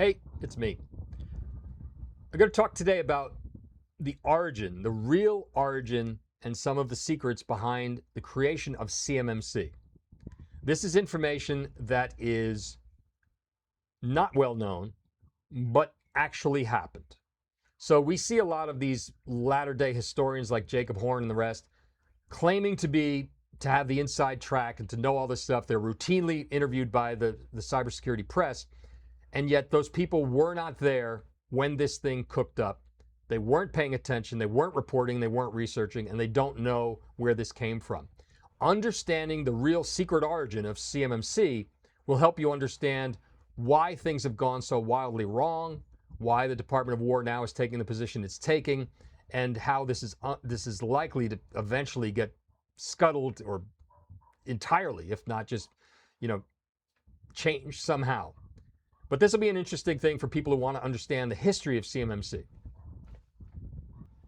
Hey, it's me. I'm going to talk today about the origin, the real origin, and some of the secrets behind the creation of CMMC. This is information that is not well known, but actually happened. So we see a lot of these latter-day historians like Jacob Horn and the rest claiming to have the inside track and to know all this stuff. They're routinely interviewed by the cybersecurity press, and yet those people were not there when this thing cooked up. They weren't paying attention, they weren't reporting, they weren't researching, and they don't know where this came from. Understanding the real secret origin of CMMC will help you understand why things have gone so wildly wrong, why the Department of War now is taking the position it's taking, and how this is likely to eventually get scuttled or entirely, if not just, changed somehow. But this will be an interesting thing for people who want to understand the history of CMMC.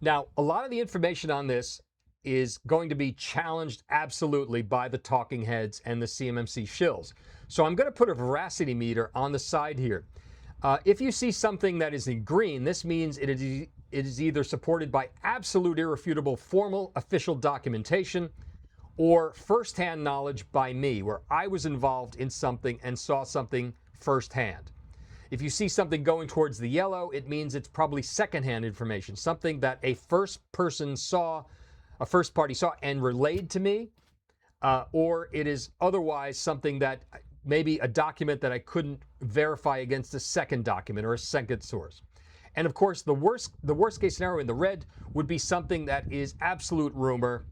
Now, a lot of the information on this is going to be challenged absolutely by the talking heads and the CMMC shills. So I'm going to put a veracity meter on the side here. If you see something that is in green, this means it is either supported by absolute irrefutable formal official documentation or firsthand knowledge by me, where I was involved in something and saw something firsthand. If you see something going towards the yellow, it means it's probably secondhand information, something that a first party saw and relayed to me, or it is otherwise something that maybe a document that I couldn't verify against a second document or a second source. And of course, the worst case scenario in the red would be something that is absolute rumor,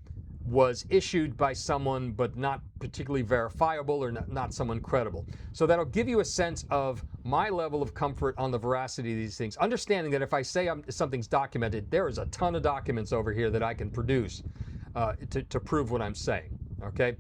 was issued by someone but not particularly verifiable or not someone credible. So that'll give you a sense of my level of comfort on the veracity of these things, understanding that if I say something's documented, there is a ton of documents over here that I can produce to prove what I'm saying, okay?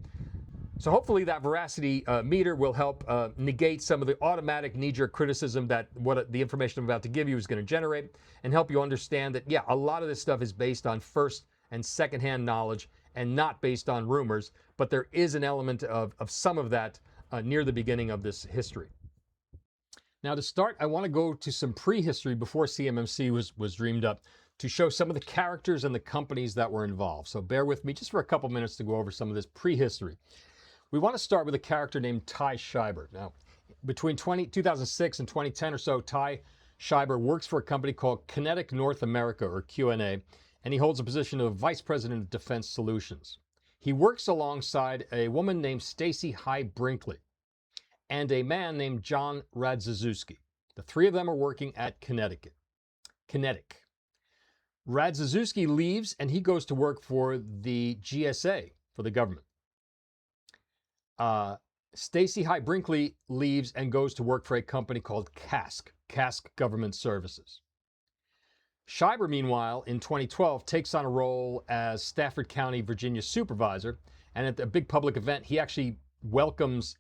So hopefully that veracity meter will help negate some of the automatic knee-jerk criticism that the information I'm about to give you is going to generate, and help you understand that, yeah, a lot of this stuff is based on first and secondhand knowledge and not based on rumors, but there is an element of some of that near the beginning of this history. Now, to start, I want to go to some prehistory before CMMC was dreamed up to show some of the characters and the companies that were involved. So bear with me just for a couple minutes to go over some of this prehistory. We want to start with a character named Ty Schreiber. Now, between 2006 and 2010 or so, Ty Schreiber works for a company called Kinetic North America, or QNA, and he holds a position of Vice President of Defense Solutions. He works alongside a woman named Stacy High Brinkley and a man named John Radziszewski. The three of them are working at Kinetic. Radziszewski leaves and he goes to work for the GSA, for the government. Stacy High Brinkley leaves and goes to work for a company called CASC Government Services. Schreiber, meanwhile, in 2012, takes on a role as Stafford County, Virginia supervisor, and at a big public event, he actually welcomes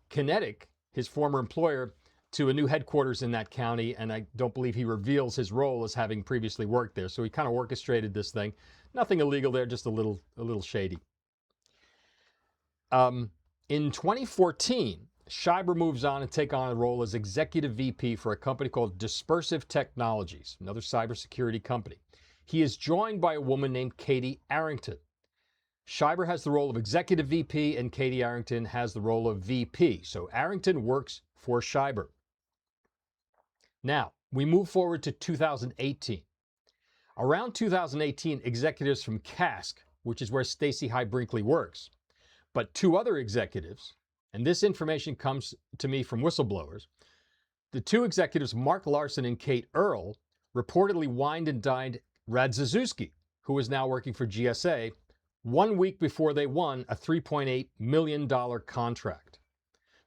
Kinetic, his former employer, to a new headquarters in that county, and I don't believe he reveals his role as having previously worked there. So he kind of orchestrated this thing. Nothing illegal there, just a little shady. In 2014, Schreiber moves on and take on a role as executive VP for a company called Dispersive Technologies, another cybersecurity company. He is joined by a woman named Katie Arrington. Schreiber has the role of executive VP and Katie Arrington has the role of VP. So Arrington works for Schreiber. Now, we move forward to 2018. Around 2018, executives from CASC, which is where Stacy High Brinkley works, but two other executives, and this information comes to me from whistleblowers, the two executives, Mark Larson and Kate Earle, reportedly wined and dined Radziszewski, who is now working for GSA, 1 week before they won a $3.8 million contract.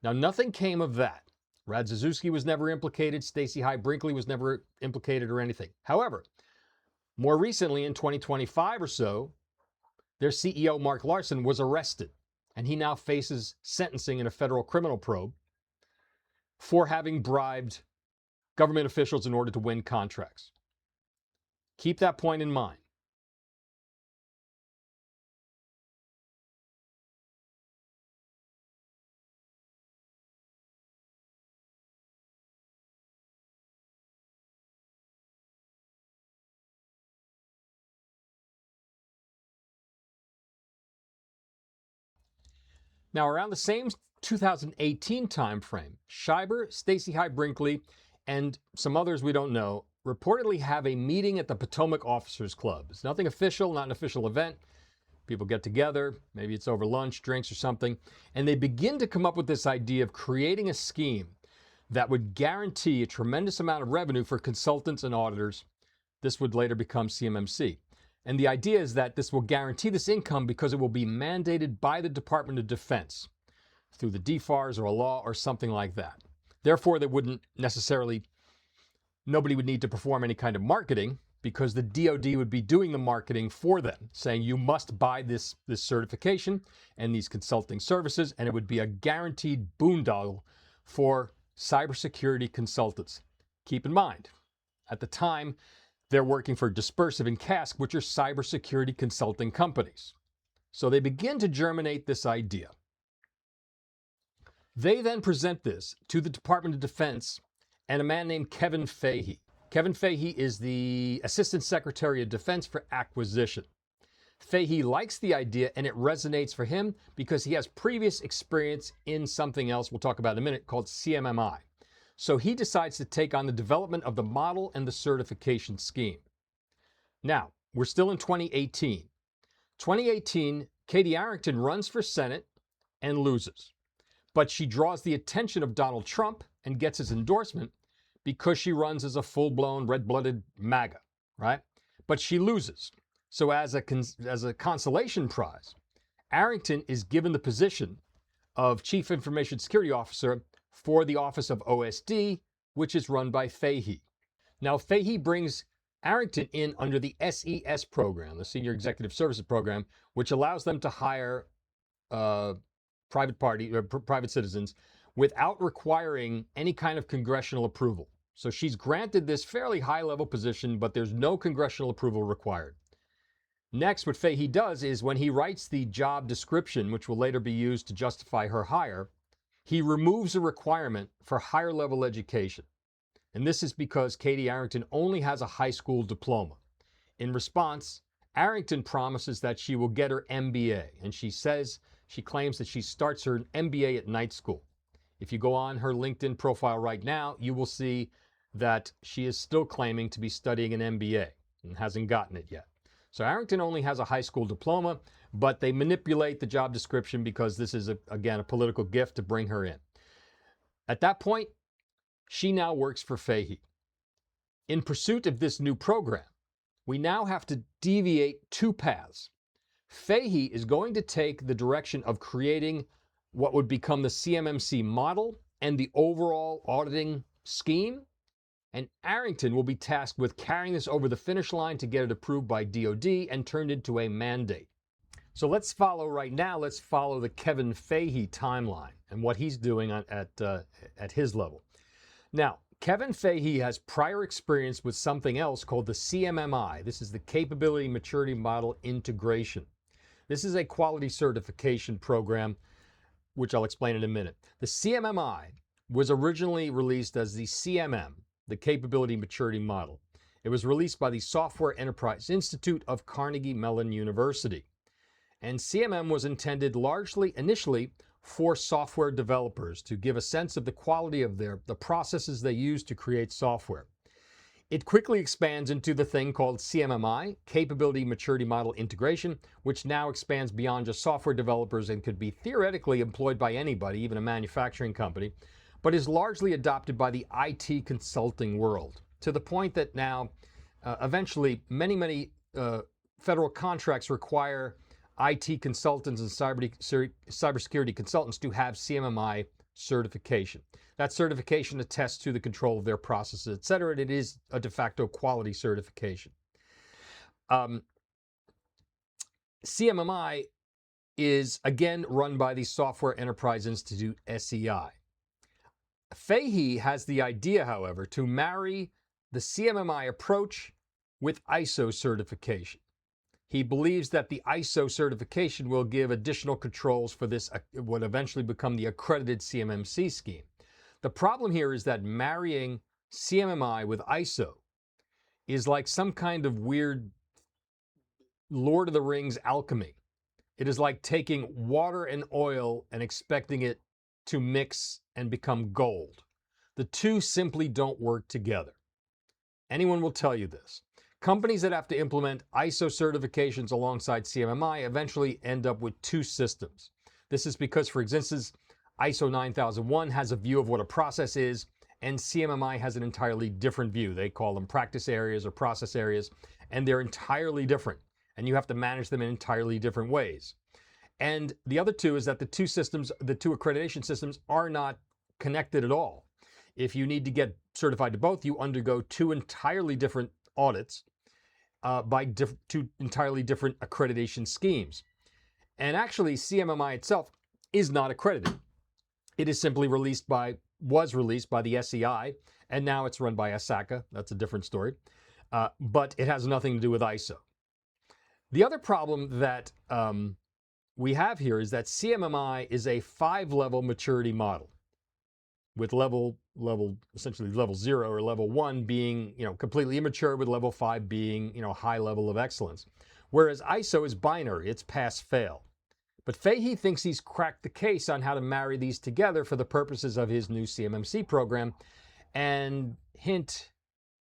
Now, nothing came of that. Radziszewski was never implicated. Stacy High Brinkley was never implicated or anything. However, more recently in 2025 or so, their CEO, Mark Larson, was arrested, and he now faces sentencing in a federal criminal probe for having bribed government officials in order to win contracts. Keep that point in mind. Now, around the same 2018 timeframe, Schreiber, Stacey High Brinkley, and some others we don't know reportedly have a meeting at the Potomac Officers Club. It's nothing official, not an official event. People get together, maybe it's over lunch, drinks or something, and they begin to come up with this idea of creating a scheme that would guarantee a tremendous amount of revenue for consultants and auditors. This would later become CMMC. And the idea is that this will guarantee this income because it will be mandated by the Department of Defense through the DFARS or a law or something like that. Therefore, they wouldn't necessarily, nobody would need to perform any kind of marketing because the DoD would be doing the marketing for them, saying you must buy this certification and these consulting services, and it would be a guaranteed boondoggle for cybersecurity consultants. Keep in mind, at the time, they're working for Dispersive and CASC, which are cybersecurity consulting companies. So they begin to germinate this idea. They then present this to the Department of Defense and a man named Kevin Fahey. Kevin Fahey is the Assistant Secretary of Defense for Acquisition. Fahey likes the idea and it resonates for him because he has previous experience in something else we'll talk about in a minute called CMMI. So he decides to take on the development of the model and the certification scheme. Now, we're still in 2018. 2018, Katie Arrington runs for Senate and loses. But she draws the attention of Donald Trump and gets his endorsement because she runs as a full-blown red-blooded MAGA, right? But she loses. So as a consolation prize, Arrington is given the position of Chief Information Security Officer for the Office of OSD, which is run by Fahey. Now, Fahey brings Arrington in under the SES program, the Senior Executive Services Program, which allows them to hire private citizens without requiring any kind of congressional approval. So she's granted this fairly high-level position, but there's no congressional approval required. Next, what Fahey does is when he writes the job description, which will later be used to justify her hire, he removes a requirement for higher-level education. And this is because Katie Arrington only has a high school diploma. In response, Arrington promises that she will get her MBA, and she claims that she starts her MBA at night school. If you go on her LinkedIn profile right now, you will see that she is still claiming to be studying an MBA and hasn't gotten it yet. So Arrington only has a high school diploma, but they manipulate the job description because this is, again, a political gift to bring her in. At that point, she now works for Fahey. In pursuit of this new program, we now have to deviate two paths. Fahey is going to take the direction of creating what would become the CMMC model and the overall auditing scheme, and Arrington will be tasked with carrying this over the finish line to get it approved by DoD and turned into a mandate. So let's follow the Kevin Fahey timeline and what he's doing at his level. Now, Kevin Fahey has prior experience with something else called the CMMI. This is the Capability Maturity Model Integration. This is a quality certification program, which I'll explain in a minute. The CMMI was originally released as the CMM, the Capability Maturity Model. It was released by the Software Enterprise Institute of Carnegie Mellon University. And CMM was intended largely initially for software developers to give a sense of the quality of the processes they use to create software. It quickly expands into the thing called CMMI, Capability Maturity Model Integration, which now expands beyond just software developers and could be theoretically employed by anybody, even a manufacturing company, but is largely adopted by the IT consulting world, to the point that now, eventually, many federal contracts require IT consultants and cybersecurity consultants to have CMMI certification. That certification attests to the control of their processes, et cetera, and it is a de facto quality certification. CMMI is, again, run by the Software Enterprise Institute, SEI. Fahey has the idea, however, to marry the CMMI approach with ISO certification. He believes that the ISO certification will give additional controls for this, what eventually become the accredited CMMC scheme. The problem here is that marrying CMMI with ISO is like some kind of weird Lord of the Rings alchemy. It is like taking water and oil and expecting it to mix and become gold. The two simply don't work together. Anyone will tell you this. Companies that have to implement ISO certifications alongside CMMI eventually end up with two systems. This is because, for instance, ISO 9001 has a view of what a process is, and CMMI has an entirely different view. They call them practice areas or process areas, and they're entirely different, and you have to manage them in entirely different ways. And the other two is that the two systems, the two accreditation systems, are not connected at all. If you need to get certified to both, you undergo two entirely different audits by two entirely different accreditation schemes. And actually, CMMI itself is not accredited. It is simply was released by the SEI, and now it's run by ASACA. That's a different story. But it has nothing to do with ISO. The other problem that we have here is that CMMI is a 5-level maturity model, with essentially level 0 or level 1 being, completely immature, with level 5 being, high level of excellence. Whereas ISO is binary, it's pass fail. But Fahey thinks he's cracked the case on how to marry these together for the purposes of his new CMMC program. And hint,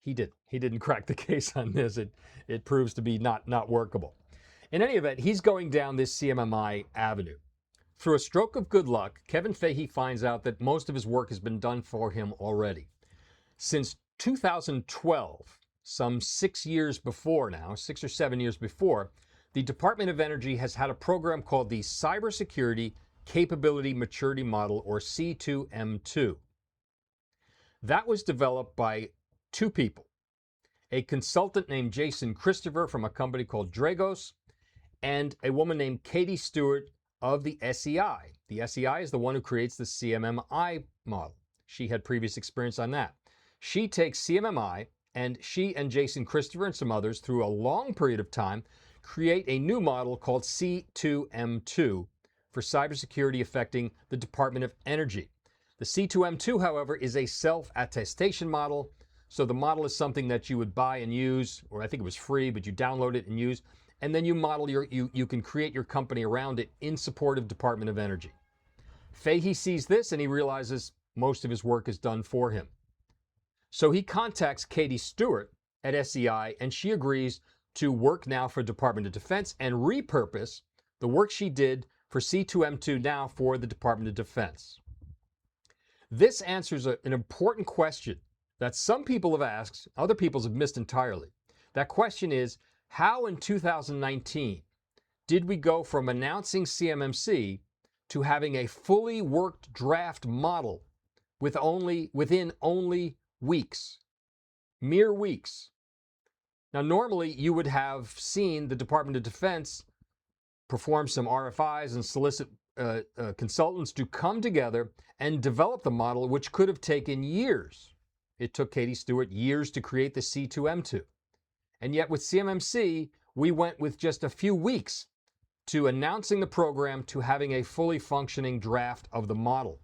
he didn't crack the case on this. It proves to be not workable. In any event, he's going down this CMMI avenue. Through a stroke of good luck, Kevin Fahey finds out that most of his work has been done for him already. Since 2012, some 6 years before now, 6 or 7 years before, the Department of Energy has had a program called the Cybersecurity Capability Maturity Model, or C2M2. That was developed by two people, a consultant named Jason Christopher from a company called Dragos, and a woman named Katie Stewart of the SEI. The SEI is the one who creates the CMMI model. She had previous experience on that. She takes CMMI, and she and Jason Christopher and some others, through a long period of time, create a new model called C2M2 for cybersecurity affecting the Department of Energy. The C2M2, however, is a self-attestation model. So the model is something that you would buy and use, or I think it was free, but you download it and use, and then you model you can create your company around it in support of Department of Energy. Fahey sees this and he realizes most of his work is done for him. So he contacts Katie Stewart at SEI, and she agrees to work now for Department of Defense and repurpose the work she did for C2M2 now for the Department of Defense. This answers an important question that some people have asked, other people have missed entirely. That question is, how in 2019 did we go from announcing CMMC to having a fully worked draft model within only weeks, mere weeks? Now, normally you would have seen the Department of Defense perform some RFIs and solicit consultants to come together and develop the model, which could have taken years. It took Katie Stewart years to create the C2M2. And yet with CMMC, we went with just a few weeks to announcing the program to having a fully functioning draft of the model.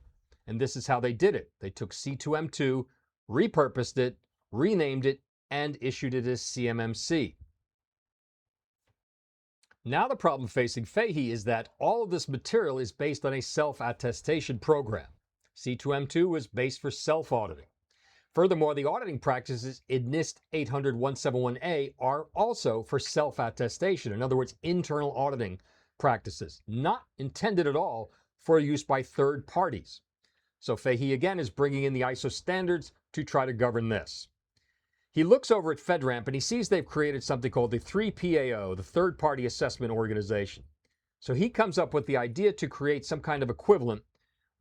And this is how they did it. They took C2M2, repurposed it, renamed it, and issued it as CMMC. Now the problem facing Fahey is that all of this material is based on a self-attestation program. C2M2 was based for self-auditing. Furthermore, the auditing practices in NIST 800-171A are also for self-attestation. In other words, internal auditing practices, not intended at all for use by third parties. So Fahey again is bringing in the ISO standards to try to govern this. He looks over at FedRAMP and he sees they've created something called the 3PAO, the Third Party Assessment Organization. So he comes up with the idea to create some kind of equivalent,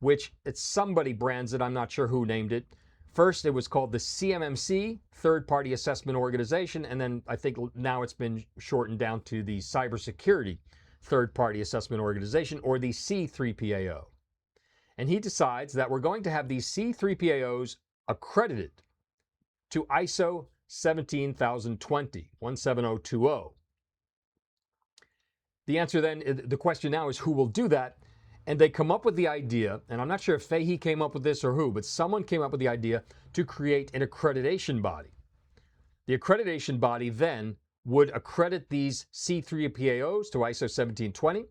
which somebody brands it, I'm not sure who named it. First, it was called the CMMC, Third Party Assessment Organization, and then I think now it's been shortened down to the Cybersecurity Third Party Assessment Organization, or the C3PAO. And he decides that we're going to have these C3PAOs accredited to ISO 17020, 17020. The answer then, the question now is who will do that? And they come up with the idea, and I'm not sure if Fahey came up with this or who, but someone came up with the idea to create an accreditation body. The accreditation body then would accredit these C3PAOs to ISO 1720,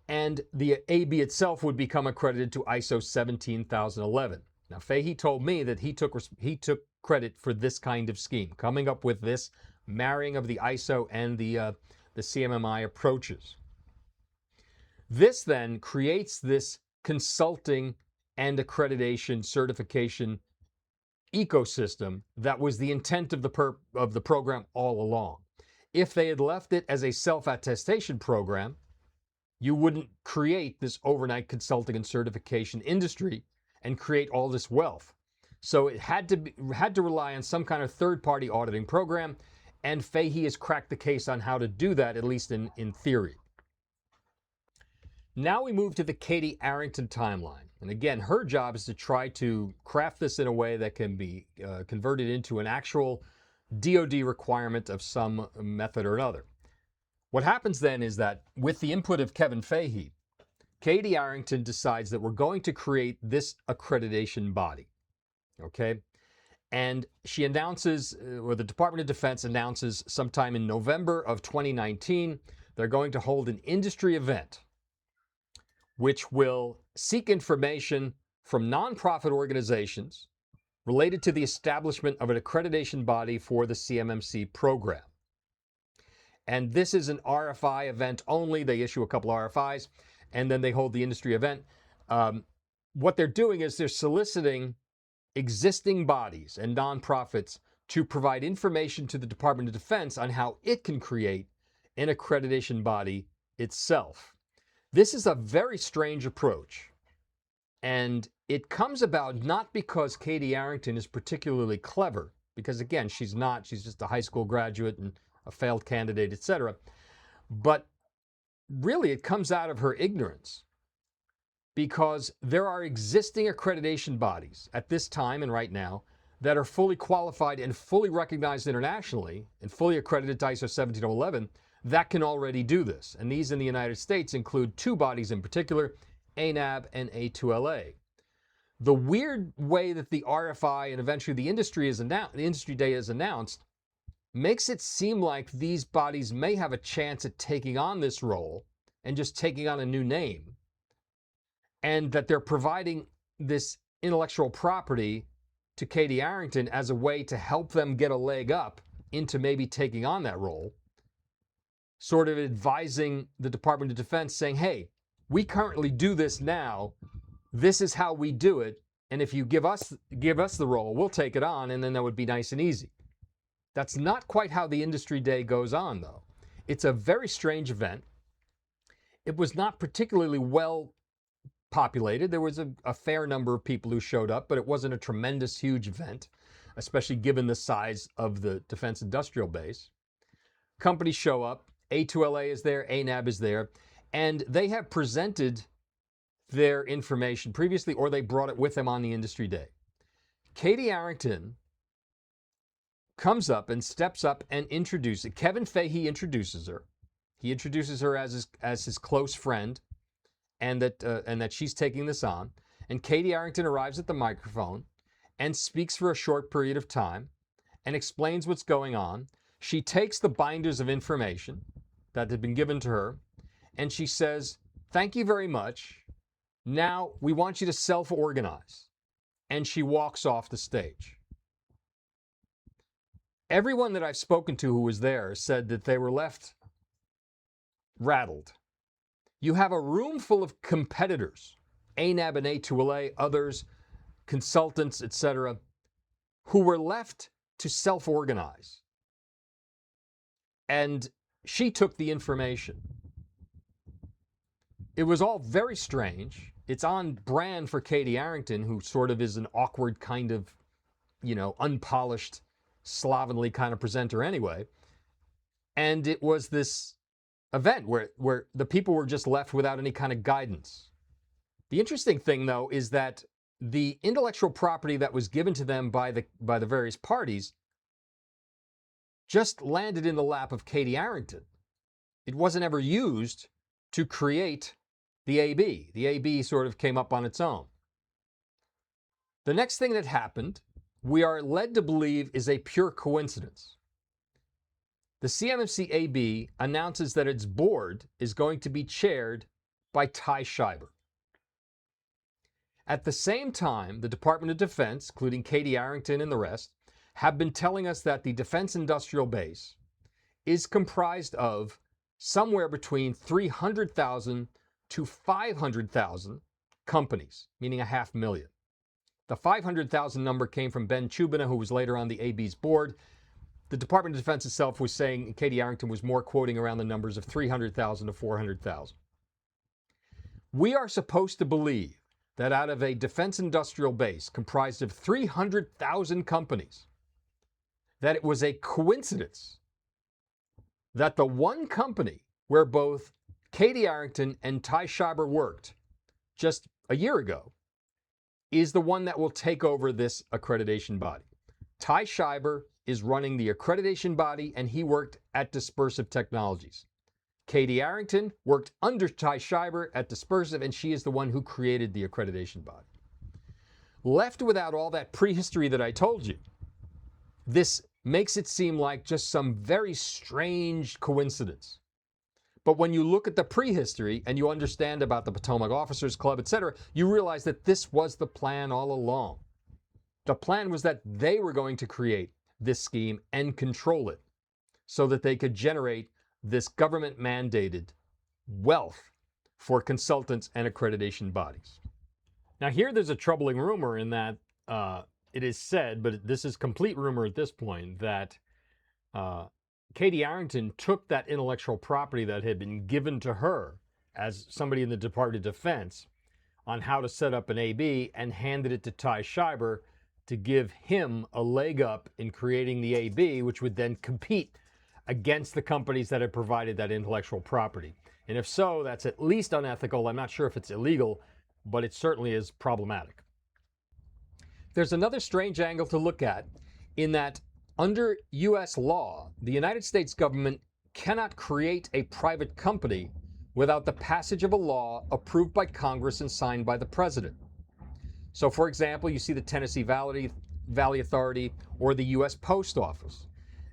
and the AB itself would become accredited to ISO 17011. Now, Fahey told me that he took credit for this kind of scheme, coming up with this marrying of the ISO and the CMMI approaches. This then creates this consulting and accreditation certification ecosystem that was the intent of the program all along. If they had left it as a self-attestation program, you wouldn't create this overnight consulting and certification industry and create all this wealth. So it had to rely on some kind of third-party auditing program, and Fahey has cracked the case on how to do that, at least in theory. Now we move to the Katie Arrington timeline. And again, her job is to try to craft this in a way that can be converted into an actual DoD requirement of some method or another. What happens then is that with the input of Kevin Fahey, Katie Arrington decides that we're going to create this accreditation body, okay? And she announces, or the Department of Defense announces sometime in November of 2019, they're going to hold an industry event which will seek information from nonprofit organizations related to the establishment of an accreditation body for the CMMC program. And this is an RFI event only. They issue a couple RFIs, and then they hold the industry event. What they're doing is they're soliciting existing bodies and nonprofits to provide information to the Department of Defense on how it can create an accreditation body itself. This is a very strange approach, and it comes about not because Katie Arrington is particularly clever, because again, she's not, she's just a high school graduate and a failed candidate, etc. But really it comes out of her ignorance, because there are existing accreditation bodies at this time and right now that are fully qualified and fully recognized internationally and fully accredited to ISO 17011 that can already do this. And these in the United States include two bodies in particular, ANAB and A2LA. The weird way that the RFI and eventually the industry day is announced makes it seem like these bodies may have a chance at taking on this role and just taking on a new name, and that they're providing this intellectual property to Katie Arrington as a way to help them get a leg up into maybe taking on that role, sort of advising the Department of Defense saying, hey, we currently do this now, this is how we do it, and if you give us the role, we'll take it on, and then that would be nice and easy. That's not quite how the industry day goes on, though. It's a very strange event. It was not particularly well populated. There was a fair number of people who showed up, but it wasn't a tremendous, huge event, especially given the size of the defense industrial base. Companies show up. A2LA is there, ANAB is there, and they have presented their information previously, or they brought it with them on the industry day. Katie Arrington comes up and steps up and introduces, Kevin Fahey introduces her. He introduces her as his close friend, and that she's taking this on. And Katie Arrington arrives at the microphone and speaks for a short period of time and explains what's going on. She takes the binders of information that had been given to her, and she says, thank you very much. Now we want you to self-organize. And she walks off the stage. Everyone that I've spoken to who was there said that they were left rattled. You have a room full of competitors, ANAB and A2LA, others, consultants, etc., who were left to self-organize. And she took the information. It was all very strange. It's on brand for Katie Arrington, who sort of is an awkward kind of, unpolished, slovenly kind of presenter anyway. And it was this event where the people were just left without any kind of guidance. The interesting thing, though, is that the intellectual property that was given to them by the various parties just landed in the lap of Katie Arrington. It wasn't ever used to create the AB. The AB sort of came up on its own. The next thing that happened, we are led to believe, is a pure coincidence. The CMMC AB announces that its board is going to be chaired by Ty Schreiber. At the same time, the Department of Defense, including Katie Arrington and the rest, have been telling us that the defense industrial base is comprised of somewhere between 300,000 to 500,000 companies, meaning 500,000. The 500,000 number came from Ben Chubina, who was later on the AB's board. The Department of Defense itself was saying, Katie Arrington was more quoting around the numbers of 300,000 to 400,000. We are supposed to believe that out of a defense industrial base comprised of 300,000 companies, that it was a coincidence that the one company where both Katie Arrington and Ty Schreiber worked just a year ago is the one that will take over this accreditation body. Ty Schreiber is running the accreditation body, and he worked at Dispersive Technologies. Katie Arrington worked under Ty Schreiber at Dispersive, and she is the one who created the accreditation body. Left without all that prehistory that I told you, this makes it seem like just some very strange coincidence. But when you look at the prehistory and you understand about the Potomac Officers Club, etc., you realize that this was the plan all along. The plan was that they were going to create this scheme and control it so that they could generate this government-mandated wealth for consultants and accreditation bodies. Now here there's a troubling rumor in that it is said, but this is complete rumor at this point, that Katie Arrington took that intellectual property that had been given to her as somebody in the Department of Defense on how to set up an AB and handed it to Ty Schreiber to give him a leg up in creating the AB, which would then compete against the companies that had provided that intellectual property. And if so, that's at least unethical. I'm not sure if it's illegal, but it certainly is problematic. There's another strange angle to look at in that under U.S. law, the United States government cannot create a private company without the passage of a law approved by Congress and signed by the president. So, for example, you see the Tennessee Valley Authority or the U.S. Post Office.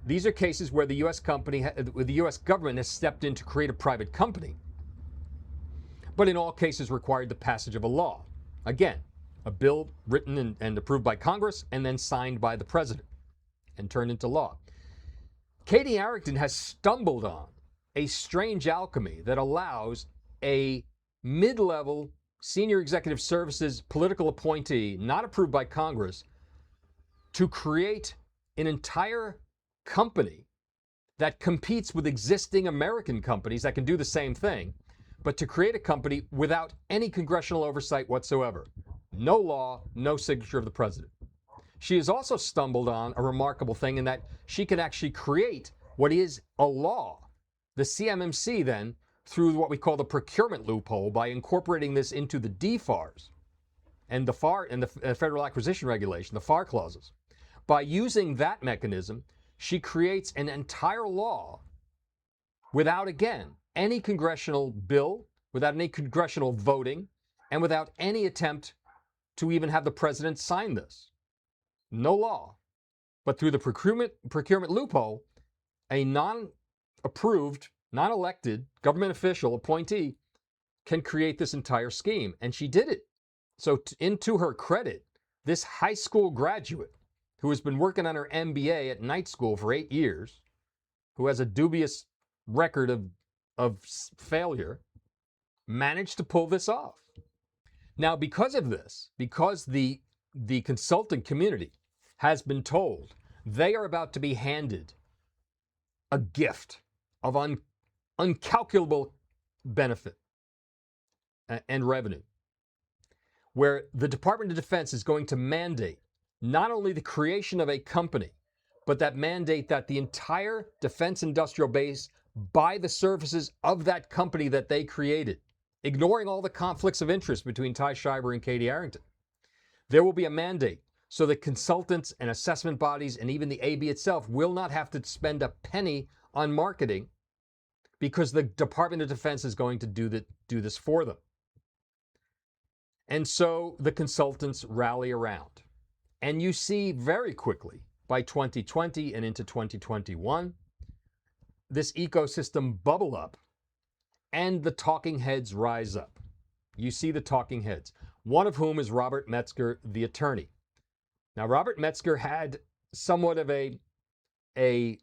These are cases where the U.S. government has stepped in to create a private company, but in all cases required the passage of a law. Again, a bill written and approved by Congress and then signed by the president and turned into law. Katie Arrington has stumbled on a strange alchemy that allows a mid-level senior executive services political appointee, not approved by Congress, to create an entire company that competes with existing American companies that can do the same thing, but to create a company without any congressional oversight whatsoever. No law, no signature of the president. She has also stumbled on a remarkable thing in that she can actually create what is a law. The CMMC then, through what we call the procurement loophole, by incorporating this into the DFARs and the Federal Acquisition Regulation, the FAR clauses, by using that mechanism, she creates an entire law without, again, any congressional bill, without any congressional voting, and without any attempt to even have the president sign this. No law. But through the procurement loophole, a non-approved, non-elected government official appointee can create this entire scheme. And she did it. So into her credit, this high school graduate who has been working on her MBA at night school for 8 years, who has a dubious record of failure, managed to pull this off. Now, because of this, because the consulting community has been told they are about to be handed a gift of uncalculable benefit and revenue, where the Department of Defense is going to mandate not only the creation of a company, but that mandate that the entire defense industrial base buy the services of that company that they created, ignoring all the conflicts of interest between Ty Schreiber and Katie Arrington. There will be a mandate so that consultants and assessment bodies and even the AB itself will not have to spend a penny on marketing because the Department of Defense is going to do this for them. And so the consultants rally around. And you see very quickly, by 2020 and into 2021, this ecosystem bubble up and the talking heads rise up. You see the talking heads, one of whom is Robert Metzger, the attorney. Now, Robert Metzger had somewhat of a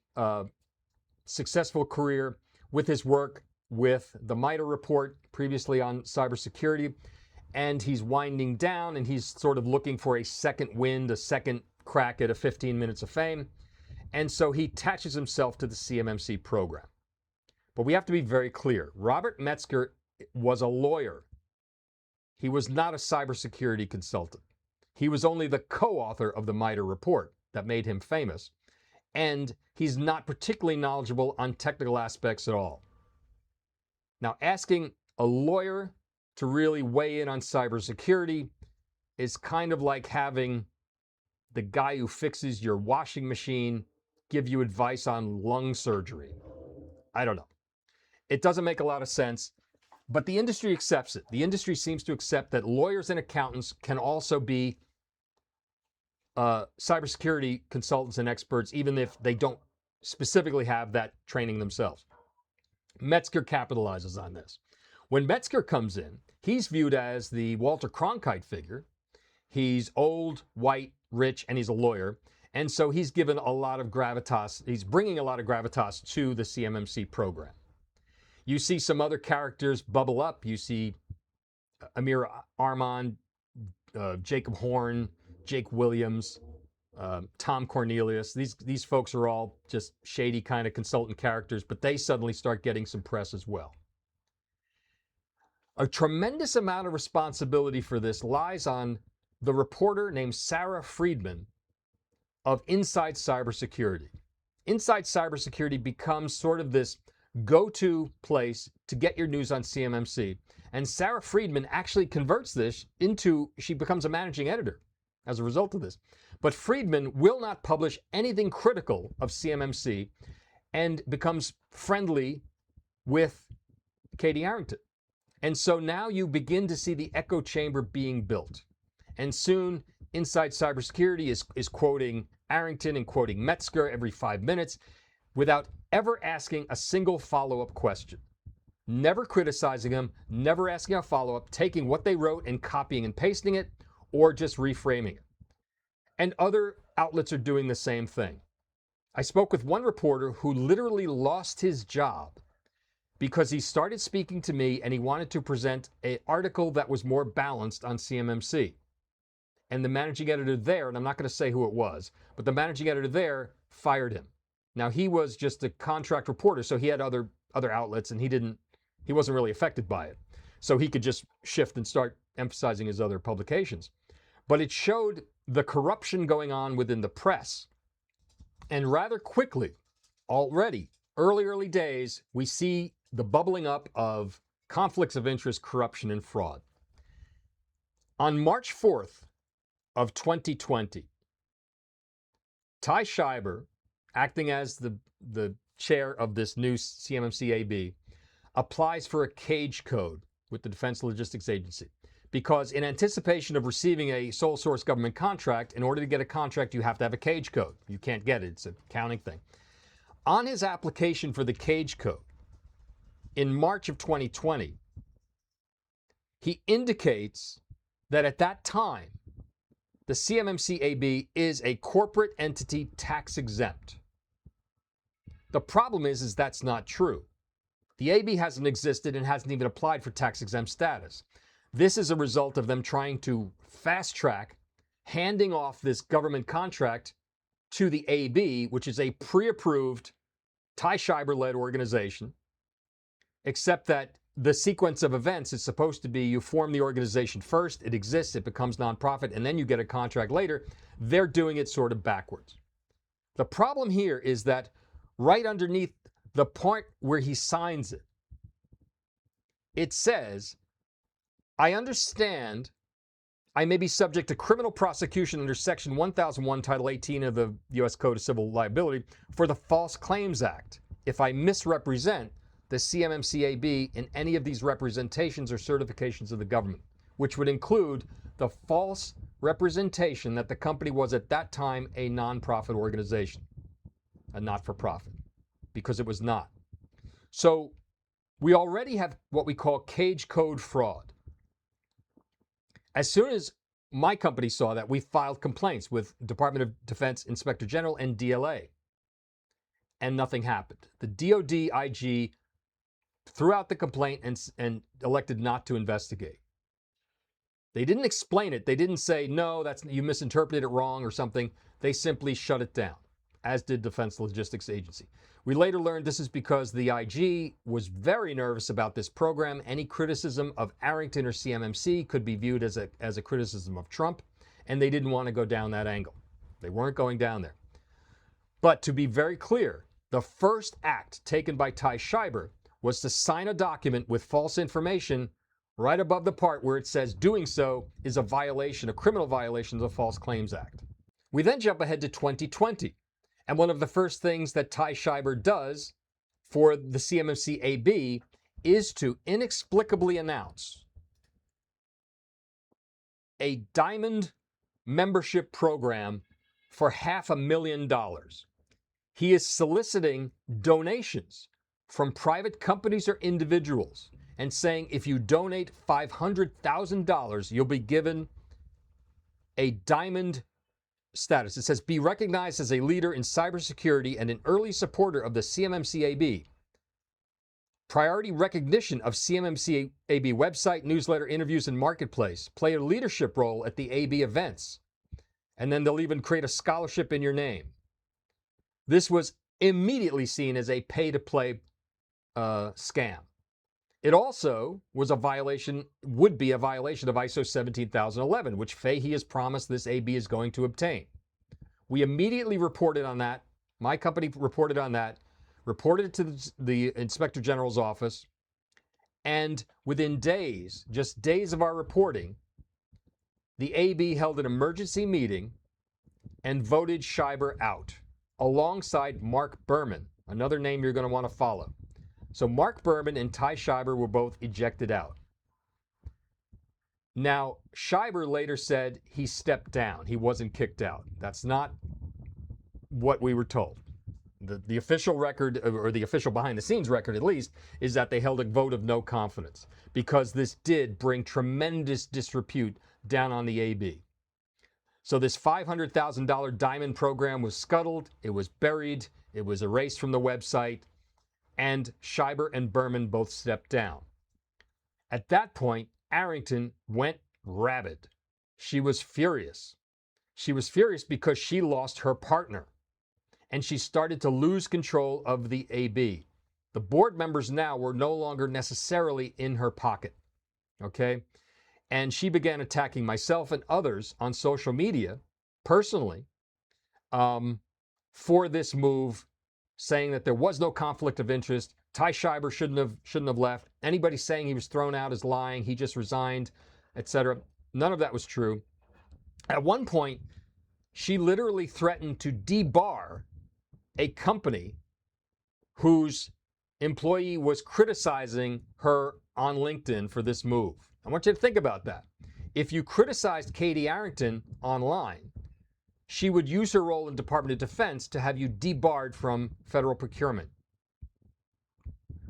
successful career with his work with the MITRE report previously on cybersecurity, and he's winding down and he's sort of looking for a second wind, a second crack at a 15 minutes of fame. And so he attaches himself to the CMMC program. But we have to be very clear. Robert Metzger was a lawyer. He was not a cybersecurity consultant. He was only the co-author of the MITRE report that made him famous. And he's not particularly knowledgeable on technical aspects at all. Now, asking a lawyer to really weigh in on cybersecurity is kind of like having the guy who fixes your washing machine give you advice on lung surgery. I don't know. It doesn't make a lot of sense, but the industry accepts it. The industry seems to accept that lawyers and accountants can also be cybersecurity consultants and experts, even if they don't specifically have that training themselves. Metzger capitalizes on this. When Metzger comes in, he's viewed as the Walter Cronkite figure. He's old, white, rich, and he's a lawyer. And so he's given a lot of gravitas. He's bringing a lot of gravitas to the CMMC program. You see some other characters bubble up. You see Amir Armand, Jacob Horn, Jake Williams, Tom Cornelius. These folks are all just shady kind of consultant characters, but they suddenly start getting some press as well. A tremendous amount of responsibility for this lies on the reporter named Sarah Friedman of Inside Cybersecurity. Inside Cybersecurity becomes sort of this go-to place to get your news on CMMC. And Sarah Friedman actually converts this into, she becomes a managing editor as a result of this. But Friedman will not publish anything critical of CMMC and becomes friendly with Katie Arrington. And so now you begin to see the echo chamber being built. And soon, Inside Cybersecurity is quoting Arrington and quoting Metzger every 5 minutes without ever asking a single follow-up question. Never criticizing them, never asking a follow-up, taking what they wrote and copying and pasting it, or just reframing it. And other outlets are doing the same thing. I spoke with one reporter who literally lost his job because he started speaking to me and he wanted to present an article that was more balanced on CMMC. And the managing editor there, and I'm not going to say who it was, but the managing editor there fired him. Now, he was just a contract reporter, so he had other outlets, and he wasn't really affected by it. So he could just shift and start emphasizing his other publications. But it showed the corruption going on within the press. And rather quickly, already, early days, we see the bubbling up of conflicts of interest, corruption, and fraud. On March 4th of 2020, Ty Schreiber, acting as the chair of this new CMMC AB, applies for a cage code with the Defense Logistics Agency. Because in anticipation of receiving a sole source government contract, in order to get a contract, you have to have a cage code. You can't get it. It's an accounting thing. On his application for the cage code in March of 2020, he indicates that at that time, the CMMC AB is a corporate entity tax exempt. The problem is that's not true. The AB hasn't existed and hasn't even applied for tax exempt status. This is a result of them trying to fast track handing off this government contract to the AB, which is a pre-approved Ty Schreiber-led organization, except that the sequence of events is supposed to be you form the organization first, it exists, it becomes nonprofit, and then you get a contract later. They're doing it sort of backwards. The problem here is that right underneath the part where he signs it, it says, I understand I may be subject to criminal prosecution under Section 1001, Title 18 of the U.S. Code of Civil Liability for the False Claims Act if I misrepresent the CMMC AB in any of these representations or certifications of the government, which would include the false representation that the company was at that time a nonprofit organization, a not-for-profit, because it was not. So We already have what we call cage code fraud. As soon as my company saw that, we filed complaints with Department of Defense Inspector General and DLA, and nothing happened. The DOD IG threw out the complaint and elected not to investigate. They didn't explain it. They didn't say, no, you misinterpreted it wrong or something. They simply shut it down, as did Defense Logistics Agency. We later learned this is because the IG was very nervous about this program. Any criticism of Arrington or CMMC could be viewed as a criticism of Trump, and they didn't want to go down that angle. They weren't going down there. But to be very clear, the first act taken by Ty Schreiber was to sign a document with false information right above the part where it says doing so is a violation, a criminal violation of the False Claims Act. We then jump ahead to 2020. And one of the first things that Ty Schreiber does for the CMMC AB is to inexplicably announce a diamond membership program for $500,000. He is soliciting donations from private companies or individuals and saying if you donate $500,000, you'll be given a diamond status. It says, be recognized as a leader in cybersecurity and an early supporter of the CMMC AB. Priority recognition of CMMC AB website, newsletter, interviews, and marketplace. Play a leadership role at the AB events. And then they'll even create a scholarship in your name. This was immediately seen as a pay-to-play scam. It also was would be a violation of ISO 17011, which Fahey has promised this AB is going to obtain. We immediately reported on that. My company reported on that, reported it to the Inspector General's office, and within days, just days of our reporting, the AB held an emergency meeting and voted Schreiber out, alongside Mark Berman, another name you're going to want to follow. So Mark Berman and Ty Schreiber were both ejected out. Now, Schreiber later said he stepped down. He wasn't kicked out. That's not what we were told. The official record, or the official behind-the-scenes record at least, is that they held a vote of no confidence because this did bring tremendous disrepute down on the AB. So this $500,000 diamond program was scuttled, it was buried, it was erased from the website, and Schreiber and Berman both stepped down. At that point, Arrington went rabid. She was furious. She was furious because she lost her partner, and she started to lose control of the AB. The board members now were no longer necessarily in her pocket, okay? And she began attacking myself and others on social media, personally, for this move, saying that there was no conflict of interest. Ty Schreiber shouldn't have left. Anybody saying he was thrown out is lying. He just resigned, etc. None of that was true. At one point, she literally threatened to debar a company whose employee was criticizing her on LinkedIn for this move. I want you to think about that. If you criticized Katie Arrington online, she would use her role in Department of Defense to have you debarred from federal procurement.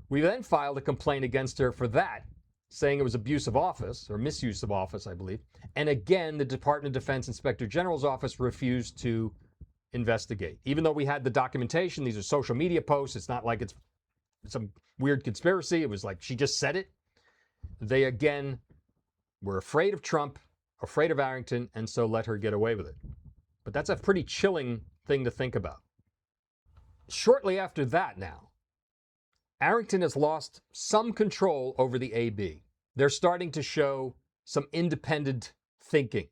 We then filed a complaint against her for that, saying it was abuse of office, or misuse of office, I believe. And again, the Department of Defense Inspector General's office refused to investigate. Even though we had the documentation, these are social media posts, it's not like it's some weird conspiracy, it was like she just said it. They again were afraid of Trump, afraid of Arrington, and so let her get away with it. But that's a pretty chilling thing to think about. Shortly after that now, Arrington has lost some control over the AB. They're starting to show some independent thinking.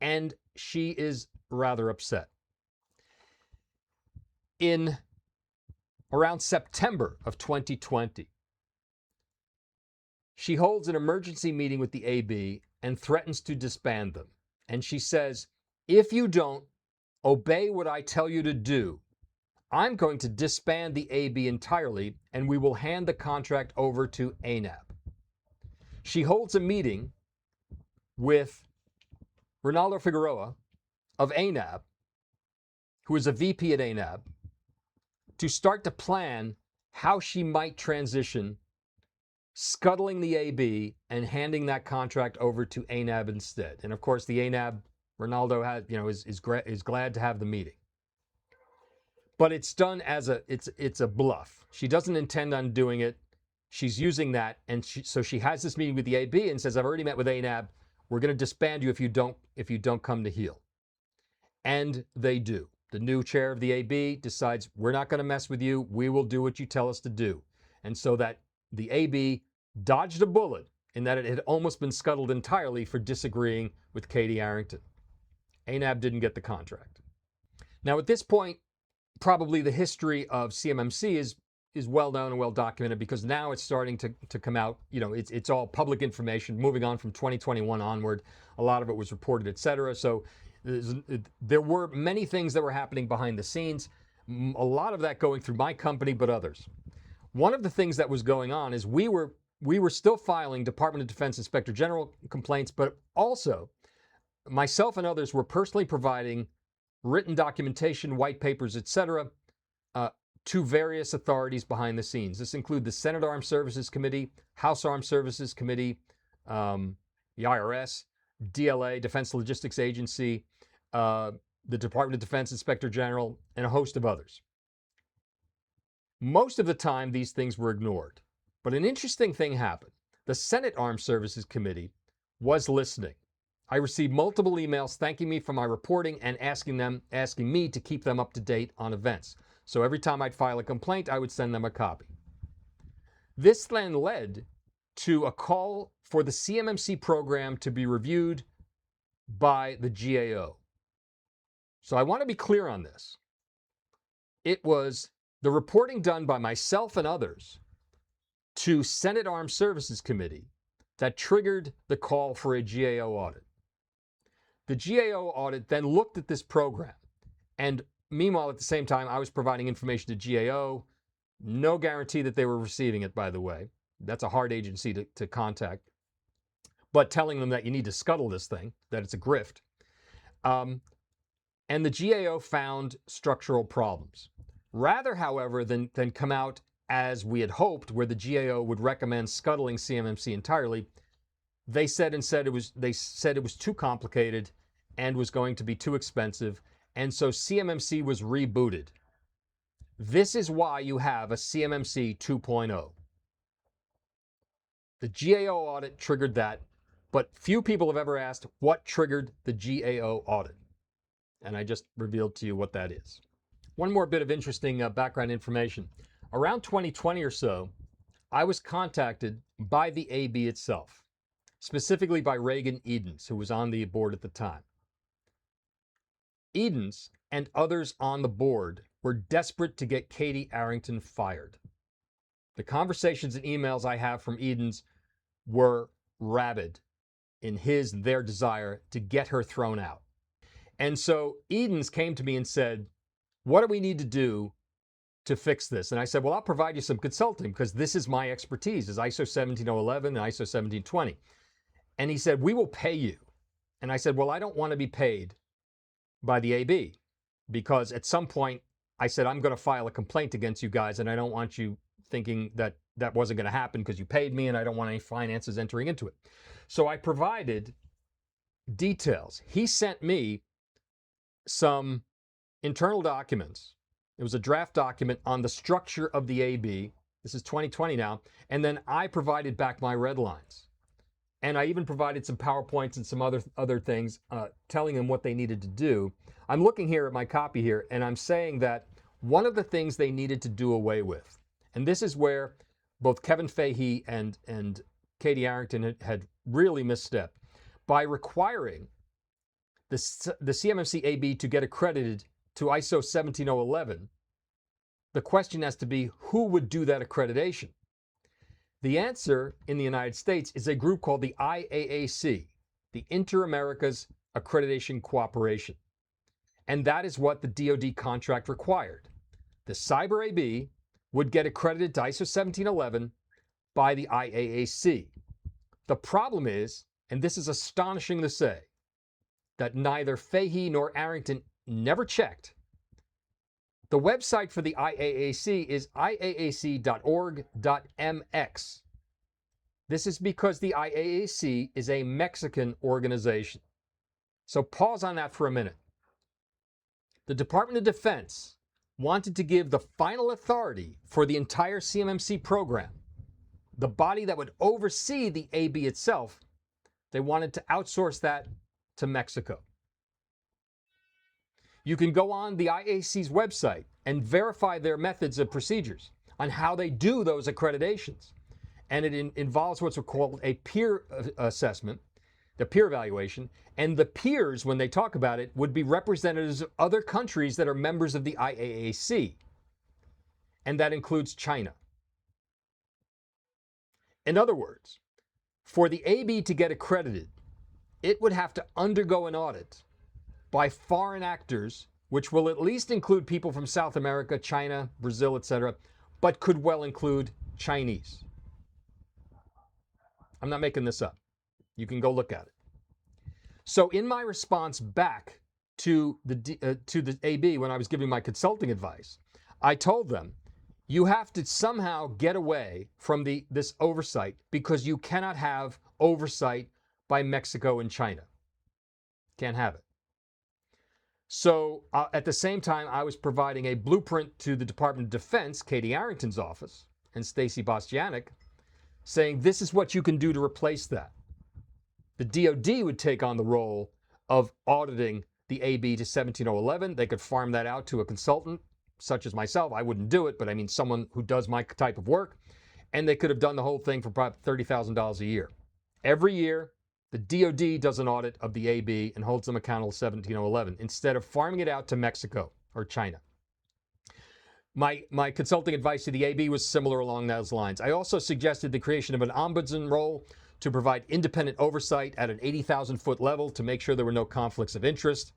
And she is rather upset. In around September of 2020, she holds an emergency meeting with the AB and threatens to disband them. And she says, if you don't obey what I tell you to do, I'm going to disband the AB entirely, and we will hand the contract over to ANAB. She holds a meeting with Ronaldo Figueroa of ANAB, who is a VP at ANAB, to start to plan how she might transition scuttling the AB and handing that contract over to ANAB instead. And of course, the ANAB, Ronaldo has, is glad to have the meeting. But it's done as it's a bluff. She doesn't intend on doing it. She's using that, and so she has this meeting with the AB and says, "I've already met with ANAB. We're going to disband you if you don't come to heel." And they do. The new chair of the AB decides, "We're not going to mess with you. We will do what you tell us to do." And so that the AB dodged a bullet in that it had almost been scuttled entirely for disagreeing with Katie Arrington. ANAB didn't get the contract. Now, at this point, probably the history of CMMC is well known and well documented, because now it's starting to come out. It's all public information. Moving on from 2021 onward, a lot of it was reported, et cetera. So there were many things that were happening behind the scenes, a lot of that going through my company, but others. One of the things that was going on is we were still filing Department of Defense Inspector General complaints, but also myself and others were personally providing written documentation, white papers, et cetera, to various authorities behind the scenes. This includes the Senate Armed Services Committee, House Armed Services Committee, the IRS, DLA, Defense Logistics Agency, the Department of Defense Inspector General, and a host of others. Most of the time, these things were ignored. But an interesting thing happened. The Senate Armed Services Committee was listening. I received multiple emails thanking me for my reporting and asking me to keep them up to date on events. So every time I'd file a complaint, I would send them a copy. This then led to a call for the CMMC program to be reviewed by the GAO. So I want to be clear on this. It was the reporting done by myself and others to Senate Armed Services Committee that triggered the call for a GAO audit. The GAO audit then looked at this program, and meanwhile, at the same time, I was providing information to GAO. No guarantee that they were receiving it, by the way. That's a hard agency to contact. But telling them that you need to scuttle this thing, that it's a grift. And the GAO found structural problems. Rather, however, than come out as we had hoped, where the GAO would recommend scuttling CMMC entirely, they said it was too complicated and was going to be too expensive, and so CMMC was rebooted. This is why you have a CMMC 2.0. The GAO audit triggered that, but few people have ever asked what triggered the GAO audit. And I just revealed to you what that is. One more bit of interesting background information. Around 2020 or so, I was contacted by the AB itself, specifically by Reagan Edens, who was on the board at the time. Edens and others on the board were desperate to get Katie Arrington fired. The conversations and emails I have from Edens were rabid in their desire to get her thrown out. And so Edens came to me and said, "What do we need to do to fix this?" And I said, "Well, I'll provide you some consulting, because this is my expertise, is ISO 17011 and ISO 1720. And he said, "We will pay you." And I said, "Well, I don't want to be paid by the AB, because at some point I said, I'm going to file a complaint against you guys, and I don't want you thinking that that wasn't going to happen because you paid me, and I don't want any finances entering into it." So I provided details. He sent me some internal documents. It was a draft document on the structure of the AB. This is 2020 now. And then I provided back my red lines. And I even provided some PowerPoints and some other things telling them what they needed to do. I'm looking here at my copy here, and I'm saying that one of the things they needed to do away with, and this is where both Kevin Fahey and Katie Arrington had really misstepped, by requiring the CMMC AB to get accredited to ISO 17011, the question has to be, who would do that accreditation? The answer in the United States is a group called the IAAC, the Inter-Americas Accreditation Cooperation. And that is what the DoD contract required. The Cyber AB would get accredited to ISO 1711 by the IAAC. The problem is, and this is astonishing to say, that neither Fahey nor Arrington never checked The website for the IAAC is iaac.org.mx. This is because the IAAC is a Mexican organization. So pause on that for a minute. The Department of Defense wanted to give the final authority for the entire CMMC program, the body that would oversee the AB itself. They wanted to outsource that to Mexico. You can go on the IAC's website and verify their methods and procedures on how they do those accreditations. And it involves what's called a peer assessment, the peer evaluation. And the peers, when they talk about it, would be representatives of other countries that are members of the IAAC. And that includes China. In other words, for the AB to get accredited, it would have to undergo an audit by foreign actors, which will at least include people from South America, China, Brazil, etc., but could well include Chinese. I'm not making this up. You can go look at it. So in my response back to the AB when I was giving my consulting advice, I told them, you have to somehow get away from this oversight because you cannot have oversight by Mexico and China. Can't have it. So at the same time, I was providing a blueprint to the Department of Defense, Katie Arrington's office, and Stacy Bastianic, saying this is what you can do to replace that. The DOD would take on the role of auditing the AB to 17011. They could farm that out to a consultant, such as myself. I wouldn't do it, but I mean someone who does my type of work. And they could have done the whole thing for probably $30,000 a year. Every year, the DOD does an audit of the AB and holds them accountable to 17011 instead of farming it out to Mexico or China. My consulting advice to the AB was similar along those lines. I also suggested the creation of an ombudsman role to provide independent oversight at an 80,000-foot level to make sure there were no conflicts of interest.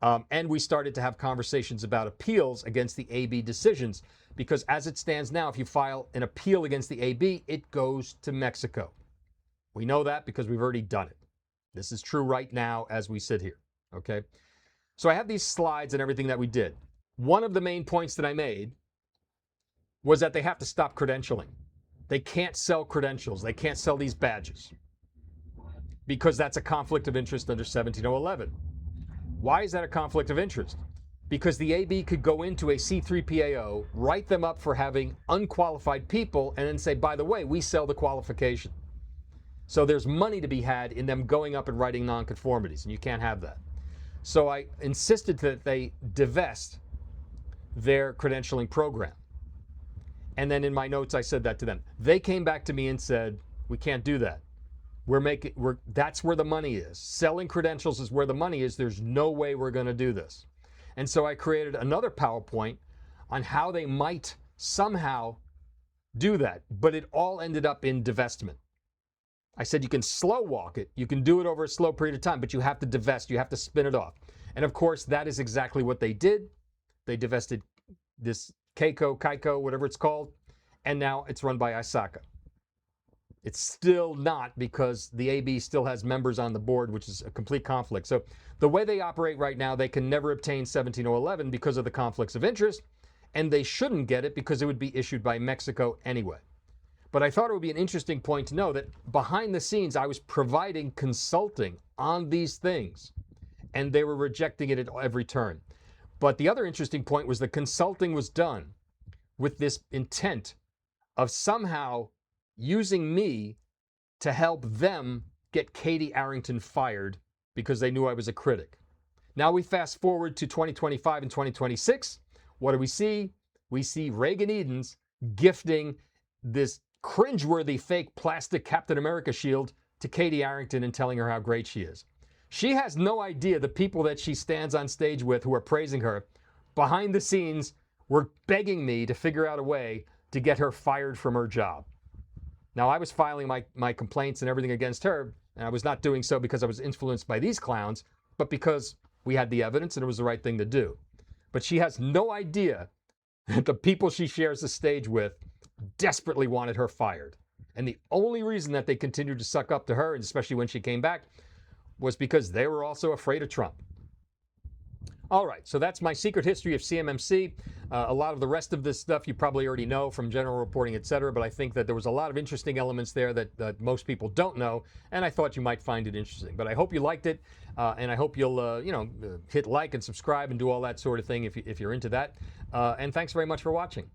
And we started to have conversations about appeals against the AB decisions, because as it stands now, if you file an appeal against the AB, it goes to Mexico. We know that because we've already done it. This is true right now as we sit here, okay? So I have these slides and everything that we did. One of the main points that I made was that they have to stop credentialing. They can't sell credentials. They can't sell these badges because that's a conflict of interest under 17011. Why is that a conflict of interest? Because the AB could go into a C3PAO, write them up for having unqualified people, and then say, by the way, we sell the qualification. So there's money to be had in them going up and writing nonconformities, and you can't have that. So I insisted that they divest their credentialing program. And then in my notes, I said that to them. They came back to me and said, we can't do that. That's where the money is. Selling credentials is where the money is. There's no way we're going to do this. And so I created another PowerPoint on how they might somehow do that. But it all ended up in divestment. I said you can slow walk it. You can do it over a slow period of time, but you have to divest. You have to spin it off. And of course, that is exactly what they did. They divested this Kaiko, whatever it's called, and now it's run by ISACA. It's still not, because the AB still has members on the board, which is a complete conflict. So the way they operate right now, they can never obtain 17011 because of the conflicts of interest, and they shouldn't get it because it would be issued by Mexico anyway. But I thought it would be an interesting point to know that behind the scenes, I was providing consulting on these things, and they were rejecting it at every turn. But the other interesting point was the consulting was done with this intent of somehow using me to help them get Katie Arrington fired because they knew I was a critic. Now we fast forward to 2025 and 2026. What do we see? We see Reagan Edens gifting this cringeworthy fake plastic Captain America shield to Katie Arrington and telling her how great she is. She has no idea the people that she stands on stage with who are praising her behind the scenes were begging me to figure out a way to get her fired from her job. Now, I was filing my complaints and everything against her, and I was not doing so because I was influenced by these clowns, but because we had the evidence and it was the right thing to do. But she has no idea that the people she shares the stage with desperately wanted her fired. And the only reason that they continued to suck up to her, and especially when she came back, was because they were also afraid of Trump. All right, so that's my secret history of CMMC. A lot of the rest of this stuff you probably already know from general reporting, etc. But I think that there was a lot of interesting elements there that most people don't know, and I thought you might find it interesting. But I hope you liked it, and I hope you'll hit like and subscribe and do all that sort of thing if you're into that. And thanks very much for watching.